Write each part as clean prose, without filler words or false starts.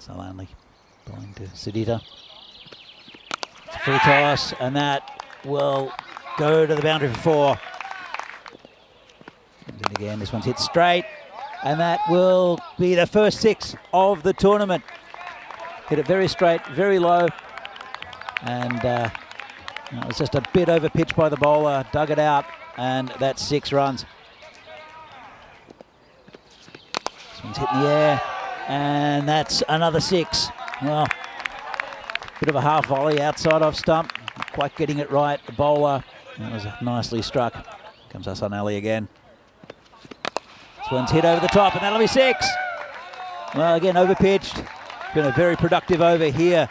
Salani bowling to Sedita. It's a full toss, and that will go to the boundary for 4. Comes in again, this one's hit straight, and that will be the first 6 of the tournament. Hit it very straight, very low, and it was just a bit over pitch by the bowler, dug it out, and that's 6 runs. This one's hit in the air, and that's another 6. Well, bit of a half volley outside off stump, not quite getting it right. The bowler, that was nicely struck. Comes Hassan Ali again. This one's hit over the top, and that'll be 6. Well, again, over pitched. Been a very productive over here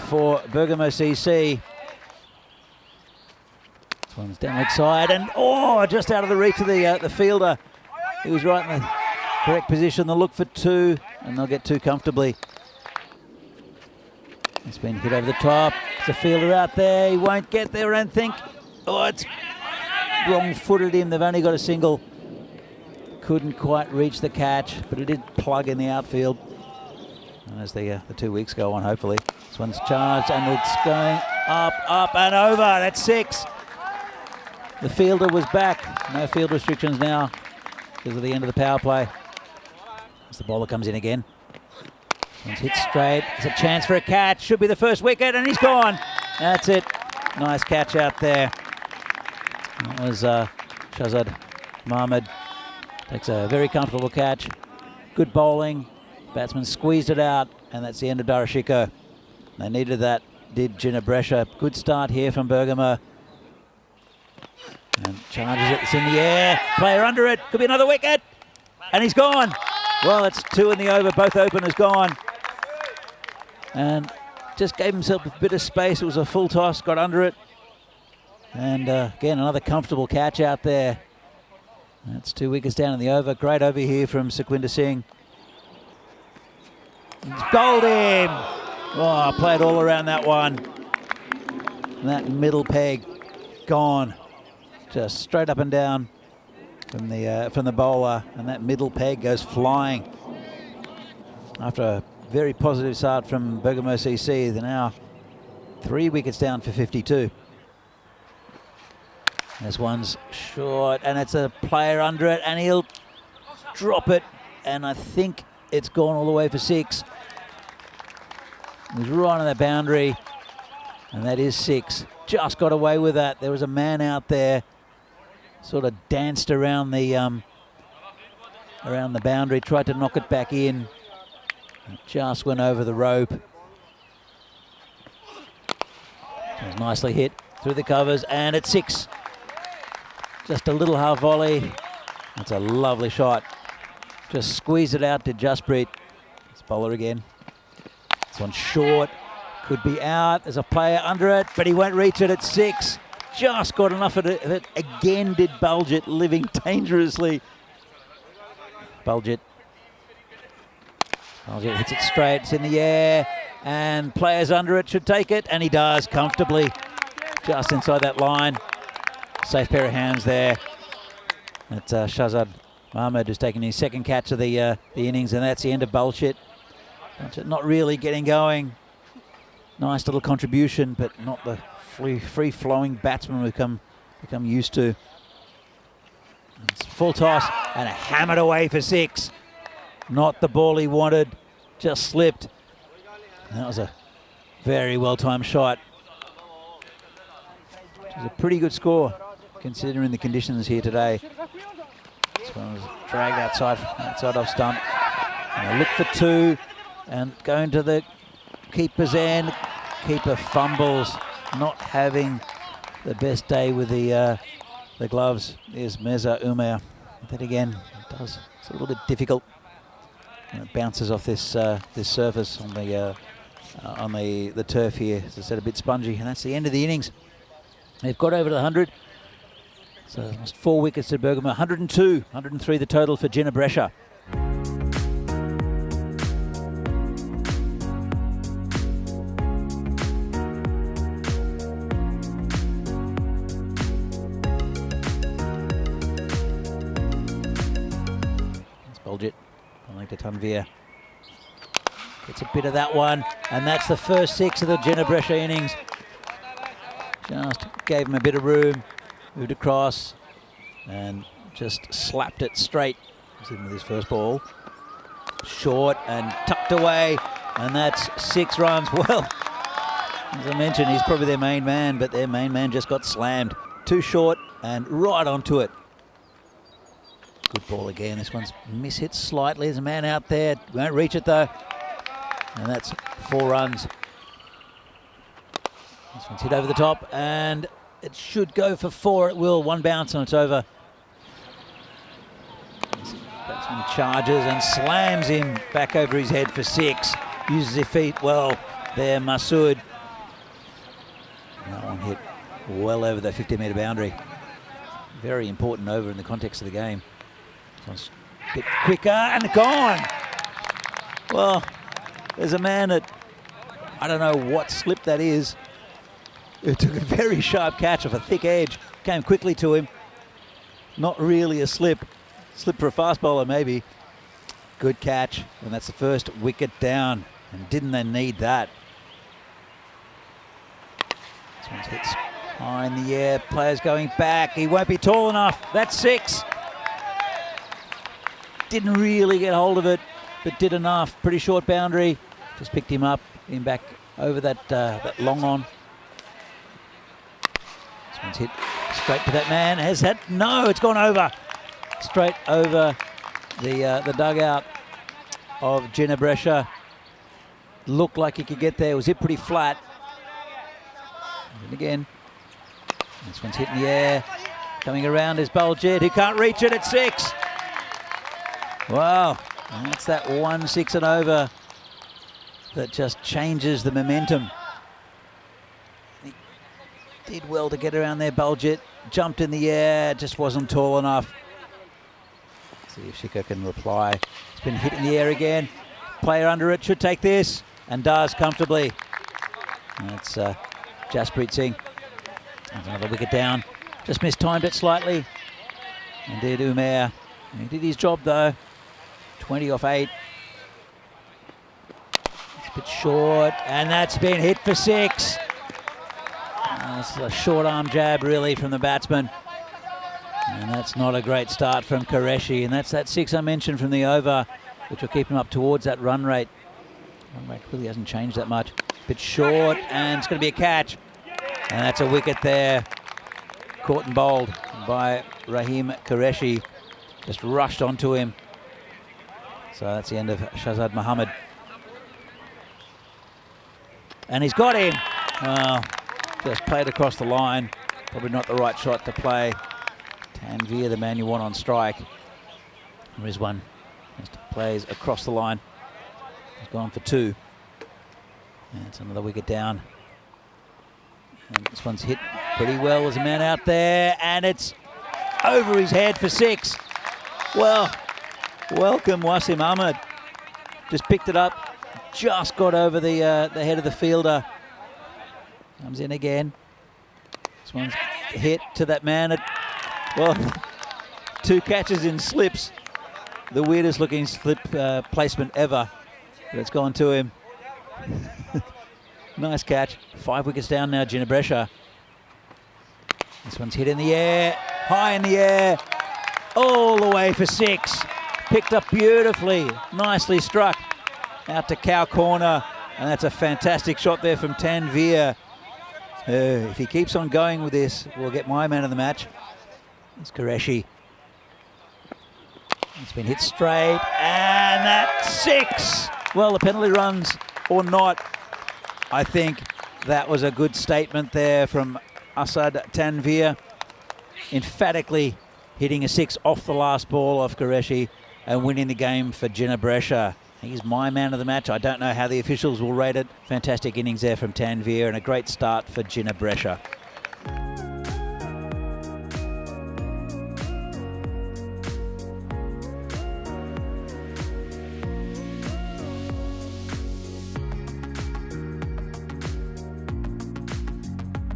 for Bergamo CC. This one's down leg side, and just out of the reach of the fielder. He was right in the correct position. They'll look for 2, and they'll get 2 comfortably. It's been hit over the top. There's a fielder out there. He won't get there, I don't think. It's wrong-footed him. They've only got a single. Couldn't quite reach the catch, but it did plug in the outfield. And as the 2 weeks go on, hopefully. This one's charged, and it's going up, and over. That's 6. The fielder was back. No field restrictions now because of the end of the power play. As the bowler comes in again. This one's hit straight. It's a chance for a catch. Should be the first wicket, and he's gone. That's it. Nice catch out there. That was Shahzad Mahmood. Takes a very comfortable catch. Good bowling. Batsman squeezed it out, and that's the end of Darashiko. They needed that, did Ginebrescia. Good start here from Bergamo. And charges it, it's in the air. Player under it, could be another wicket. And he's gone. Well, it's 2 in the over, both openers gone. And just gave himself a bit of space. It was a full toss, got under it. And again, another comfortable catch out there. That's 2 wickets down in the over. Great over here from Sukhwinder Singh. Bowled him. Played all around that one. And that middle peg gone. Just straight up and down from the bowler, and that middle peg goes flying. After a very positive start from Bergamo CC, they're now 3 wickets down for 52. This one's short, and it's a player under it, and he'll drop it, and I think it's gone all the way for 6. It was right on the boundary, and that is 6. Just got away with that. There was a man out there, sort of danced around the boundary, tried to knock it back in. It just went over the rope. It was nicely hit through the covers, and it's 6. Just a little half volley. That's a lovely shot. Just squeeze it out to Jasprit. It's bowler again. This one's short. Could be out. There's a player under it, but he won't reach it at 6. Just got enough of it. Again did Baljit, living dangerously. Baljit hits it straight. It's in the air, and players under it should take it, and he does comfortably. Just inside that line. Safe pair of hands there. That's Shahzad Mahmood who's taking his 2nd catch of the innings, and that's the end of Baljit. Not really getting going. Nice little contribution, but not the free-flowing batsman we've become used to. It's full toss, and hammered away for 6. Not the ball he wanted, just slipped. That was a very well-timed shot. It was a pretty good score, considering the conditions here today. This one was dragged outside off stump. And they look for 2, and going to the keeper's end. Keeper fumbles, not having the best day with the gloves is Mirza Umair. But again, it's a little bit difficult. And it bounces off this surface on the turf here. As I said, a bit spongy, and that's the end of the innings. They've got over to the 100. So almost 4 wickets to Bergamo. 102, 103 the total for Ginebrescia. Baljit, bowling to Tanvir. Gets a bit of that one, and that's the first 6 of the Brescia innings. Just gave him a bit of room, moved across, and just slapped it straight. He's in with his first ball. Short and tucked away, and that's 6 runs. Well, as I mentioned, he's probably their main man, but their main man just got slammed. Too short and right onto it. Good ball again. This one's mishit slightly. There's a man out there. Won't reach it though. And that's 4 runs. This one's hit over the top, and it should go for 4. It will. 1 bounce and it's over. This batsman charges and slams him back over his head for 6. Uses his feet well there, Masood. That one hit well over the 50-metre boundary. Very important over in the context of the game. This one's a bit quicker and gone. Well, there's a man that, I don't know what slip that is. It took a very sharp catch off a thick edge. Came quickly to him. Not really a slip. Slip for a fast bowler maybe. Good catch, and that's the first wicket down. And didn't they need that? This one's hit high in the air. Players going back. He won't be tall enough. That's 6. Didn't really get hold of it, but did enough. Pretty short boundary. Just picked him up, him back over that long on. This one's hit straight to that man. Has that? No, it's gone over. Straight over the dugout of Brescia. Looked like he could get there. It was hit pretty flat. And again, this one's hit in the air. Coming around is Baljit, who can't reach it at 6. Wow, and that's that 1 6 and over that just changes the momentum. He did well to get around there, Baljit. Jumped in the air, just wasn't tall enough. See if Shika can reply. It's been hit in the air again. Player under it should take this, and does comfortably. And that's Jasprit Singh. That's another wicket down. Just mistimed it slightly. And did Umair. He did his job though. 20 off 8. It's a bit short, and that's been hit for 6. That's a short arm jab really from the batsman. And that's not a great start from Qureshi. And that's that 6 I mentioned from the over, which will keep him up towards that run rate. Run rate really hasn't changed that much. Bit short, and it's going to be a catch. And that's a wicket there. Caught and bowled by Rahim Qureshi. Just rushed onto him. So that's the end of Shahzad Mohammed. And he's got him. Well, just played across the line. Probably not the right shot to play. Tanvir, the man you want on strike. Rizwan just plays across the line. He's gone for 2. And it's another wicket down. And this one's hit pretty well. There's a man out there, and it's over his head for 6. Well, welcome Wasim Ahmed. Just picked it up, just got over the head of the fielder. Comes in again. This one's hit to that man. Well, 2 catches in slips. The weirdest looking slip placement ever. But it's gone to him. Nice catch. 5 wickets down now, Brescia. This one's hit in the air, high in the air, all the way for 6. Picked up beautifully, nicely struck out to cow corner, and that's a fantastic shot there from Tanvir. If he keeps on going with this, we'll get my man of the match. It's Qureshi. It's been hit straight, and that's 6. Well, the penalty runs or not, I think that was a good statement there from Asad Tanvir, emphatically hitting a 6 off the last ball off Qureshi and winning the game for Brescia. He's my man of the match. I don't know how the officials will rate it. Fantastic innings there from Tanvir and a great start for Brescia.